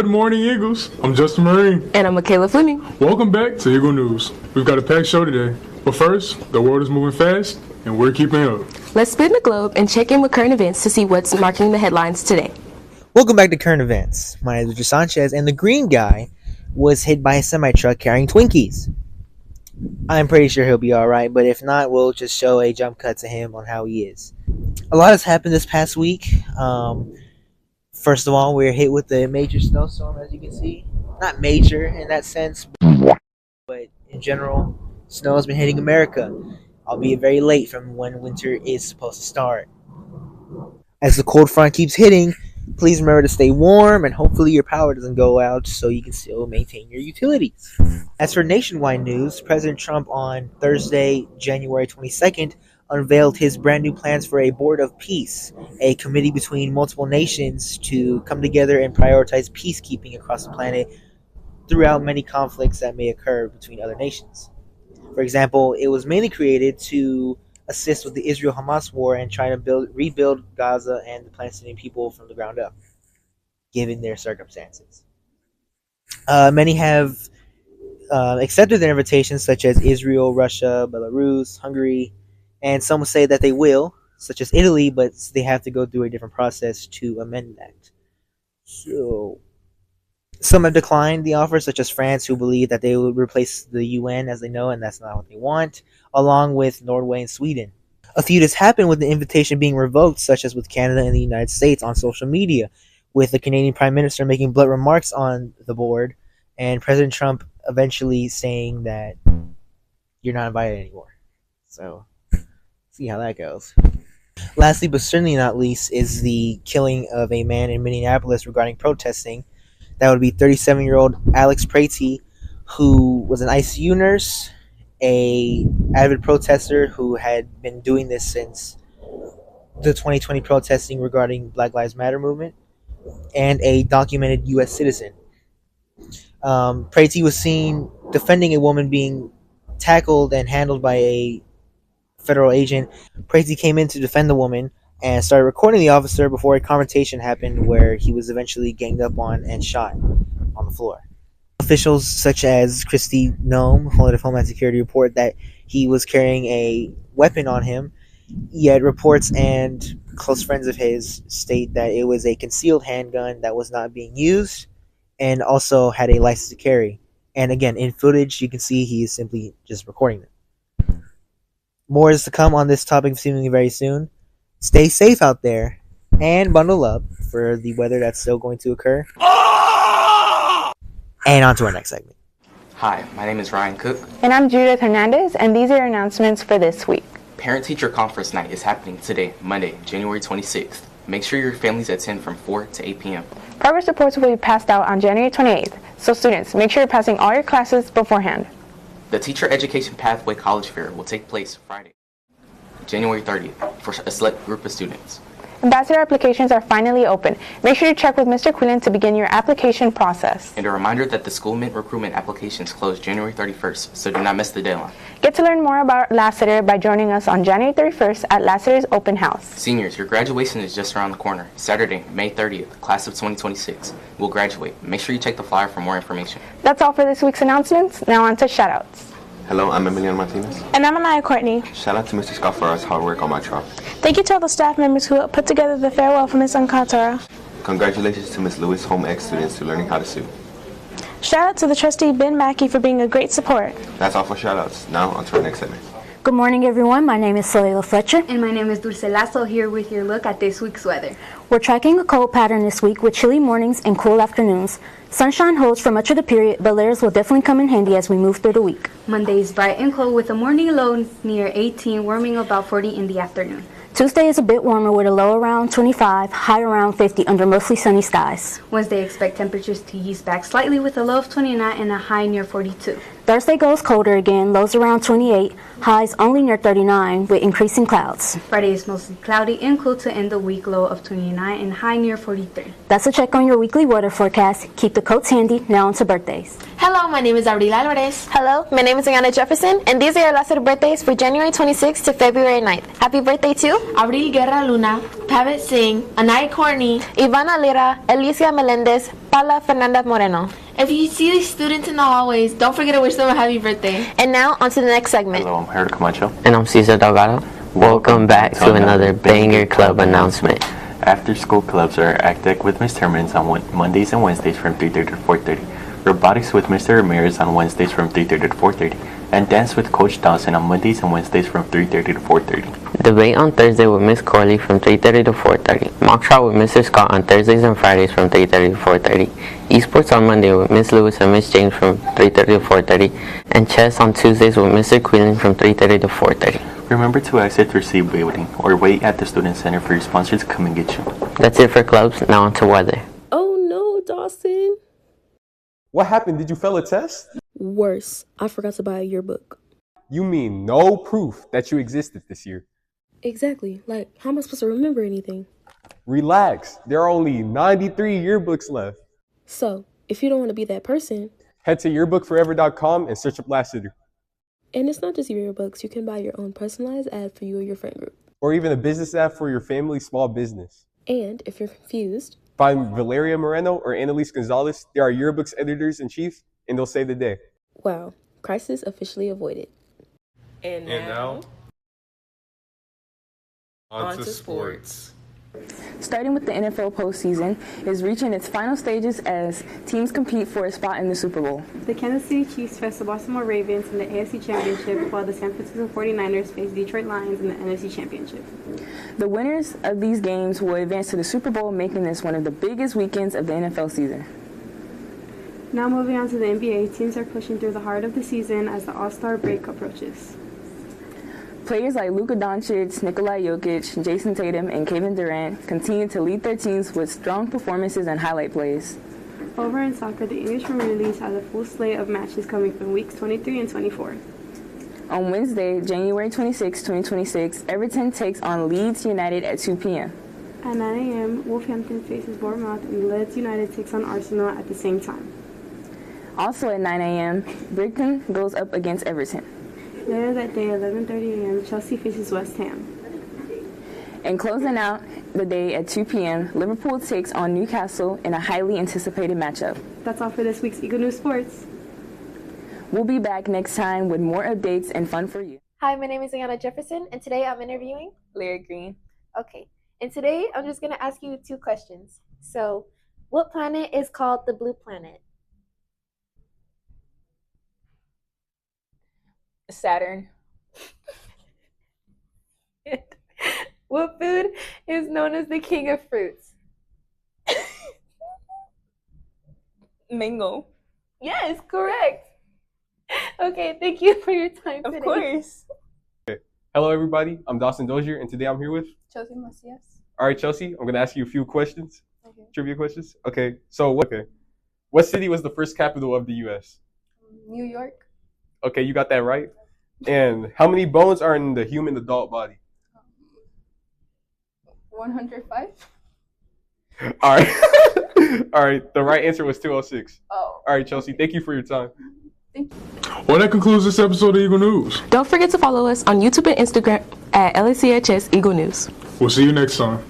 Good morning, Eagles. I'm Justin Marine. And I'm Michaela Fleming. Welcome back to Eagle News. We've got a packed show today. But first, the world is moving fast, and we're keeping up. Let's spin the globe and check in with current events to see what's marking the headlines today. Welcome back to Current Events. My name is Richard Sanchez, and the green guy was hit by a semi-truck carrying Twinkies. I'm pretty sure he'll be alright, but if not, we'll just show a jump cut to him on how he is. A lot has happened this past week. First of all, we're hit with a major snowstorm, as you can see. Not major in that sense, but in general, snow has been hitting America, albeit very late from when winter is supposed to start. As the cold front keeps hitting, please remember to stay warm, and hopefully your power doesn't go out so you can still maintain your utilities. As for nationwide news, President Trump on Thursday, January 22nd, unveiled his brand new plans for a Board of Peace, a committee between multiple nations to come together and prioritize peacekeeping across the planet throughout many conflicts that may occur between other nations. For example, it was mainly created to assist with the Israel-Hamas war and try to rebuild Gaza and the Palestinian people from the ground up, given their circumstances. Many have accepted their invitations, such as Israel, Russia, Belarus, Hungary, and some will say that they will, such as Italy, but they have to go through a different process to amend that. So, some have declined the offer, such as France, who believe that they will replace the UN as they know, and that's not what they want, along with Norway and Sweden. A feud has happened with the invitation being revoked, such as with Canada and the United States on social media, with the Canadian Prime Minister making blunt remarks on the board, and President Trump eventually saying that you're not invited anymore. So, see how that goes. Lastly, but certainly not least, is the killing of a man in Minneapolis regarding protesting. That would be 37-year-old Alex Prati, who was an ICU nurse, a avid protester who had been doing this since the 2020 protesting regarding Black Lives Matter movement, and a documented U.S. citizen. Prati was seen defending a woman being tackled and handled by a federal agent. Prati came in to defend the woman and started recording the officer before a confrontation happened where he was eventually ganged up on and shot on the floor. Officials such as Kristi Noem, Head of Homeland Security, report that he was carrying a weapon on him, yet reports and close friends of his state that it was a concealed handgun that was not being used and also had a license to carry. And again, in footage, you can see he is simply just recording them. More is to come on this topic seemingly very soon. Stay safe out there and bundle up for the weather that's still going to occur. And on to our next segment. Hi, my name is Ryan Cook. And I'm Judith Hernandez, and these are your announcements for this week. Parent-Teacher Conference Night is happening today, Monday, January 26th. Make sure your families attend from 4 to 8 p.m. Progress reports will be passed out on January 28th, so students, make sure you're passing all your classes beforehand. The Teacher Education Pathway College Fair will take place Friday, January 30th, for a select group of students. Ambassador applications are finally open. Make sure you check with Mr. Quillen to begin your application process. And a reminder that the School Mint recruitment applications close January 31st, so do not miss the deadline. Get to learn more about Lassiter by joining us on January 31st at Lassiter's Open House. Seniors, your graduation is just around the corner. Saturday, May 30th, class of 2026. We'll graduate. Make sure you check the flyer for more information. That's all for this week's announcements. Now on to shoutouts. Hello, I'm Emiliano Martinez. And I'm Anaya Courtney. Shout out to Mr. Scott for his hard work on my trial. Thank you to all the staff members who put together the farewell for Ms. Alcantara. Congratulations to Ms. Lewis Home Ec students for learning how to sue. Shout out to the trustee Ben Mackey for being a great support. That's all for shout outs. Now on to our next segment. Good morning, everyone. My name is Celila Fletcher. And my name is Dulce Lasso, here with your look at this week's weather. We're tracking a cold pattern this week with chilly mornings and cool afternoons. Sunshine holds for much of the period, but layers will definitely come in handy as we move through the week. Monday is bright and cold with a morning low near 18, warming about 40 in the afternoon. Tuesday is a bit warmer with a low around 25, high around 50 under mostly sunny skies. Wednesday, expect temperatures to ease back slightly with a low of 29 and a high near 42. Thursday goes colder again, lows around 28, highs only near 39 with increasing clouds. Friday is mostly cloudy and cool to end the week, low of 29 and high near 43. That's a check on your weekly weather forecast. Keep the coats handy. Now on to birthdays. Hello, my name is Abril Alvarez. Hello, my name is Ayana Jefferson, and these are your last birthdays for January 26th to February 9th. Happy birthday to Abril Guerra Luna, Pavitt Singh, Anai Corney, Ivana Lira, Alicia Melendez, Paula Fernanda Moreno. If you see these students in the hallways, don't forget to wish them a happy birthday. And now, on to the next segment. Hello, I'm Jairo Camacho. And I'm Cesar Delgado. Welcome back to another Banger Club announcement. After school clubs are Actec with Ms. Hermans on Mondays and Wednesdays from 3:30 to 4:30. Robotics with Mr. Ramirez on Wednesdays from 3:30 to 4:30. And Dance with Coach Dawson on Mondays and Wednesdays from 3:30 to 4:30. Debate on Thursday with Miss Corley from 3:30 to 4:30. Mock trial with Mr. Scott on Thursdays and Fridays from 3:30 to 4:30. Esports on Monday with Miss Lewis and Miss James from 3:30 to 4:30. And chess on Tuesdays with Mr. Quillen from 3:30 to 4:30. Remember to exit through C building or wait at the Student Center for your sponsor to come and get you. That's it for clubs. Now on to weather. Oh no, Dawson. What happened? Did you fail a test? Worse, I forgot to buy a yearbook. You mean no proof that you existed this year? Exactly. Like, how am I supposed to remember anything? Relax. There are only 93 yearbooks left. So, if you don't want to be that person, head to yearbookforever.com and search up last year. And it's not just yearbooks. You can buy your own personalized ad for you or your friend group. Or even a business ad for your family's small business. And if you're confused, find Valeria Moreno or Annalise Gonzalez. They are yearbooks editors-in-chief, and they'll save the day. Wow. Crisis officially avoided. And now on to sports. Starting with the NFL postseason is reaching its final stages as teams compete for a spot in the Super Bowl. The Kansas City Chiefs face the Baltimore Ravens in the AFC Championship, while the San Francisco 49ers face Detroit Lions in the NFC Championship. The winners of these games will advance to the Super Bowl, making this one of the biggest weekends of the NFL season. Now moving on to the NBA, teams are pushing through the heart of the season as the All-Star break approaches. Players like Luka Doncic, Nikola Jokic, Jason Tatum, and Kevin Durant continue to lead their teams with strong performances and highlight plays. Over in soccer, the English Premier League has a full slate of matches coming from weeks 23 and 24. On Wednesday, January 26, 2026, Everton takes on Leeds United at 2 p.m. At 9 a.m., Wolverhampton faces Bournemouth and Leeds United takes on Arsenal at the same time. Also at 9 a.m., Brighton goes up against Everton. Later that day, 11:30 a.m., Chelsea faces West Ham. And closing out the day at 2 p.m., Liverpool takes on Newcastle in a highly anticipated matchup. That's all for this week's Eagle News Sports. We'll be back next time with more updates and fun for you. Hi, my name is Ayana Jefferson, and today I'm interviewing Lyric Green. Okay, and today I'm just going to ask you 2 questions. So, what planet is called the blue planet? Saturn. What food is known as the king of fruits? Mango. Yes, correct. Okay, thank you for your time today. Of course. Okay. Hello, everybody. I'm Dawson Dozier, and today I'm here with Chelsea Macias. All right, Chelsea, I'm going to ask you a few questions. Okay. Trivia questions. Okay. So, what city was the first capital of the U.S.? New York. Okay, you got that right. And how many bones are in the human adult body? 105. All right. All right. The right answer was 206. Oh. All right, Chelsea. Thank you for your time. Thank you. Well, that concludes this episode of Eagle News. Don't forget to follow us on YouTube and Instagram at LACHS Eagle News. We'll see you next time.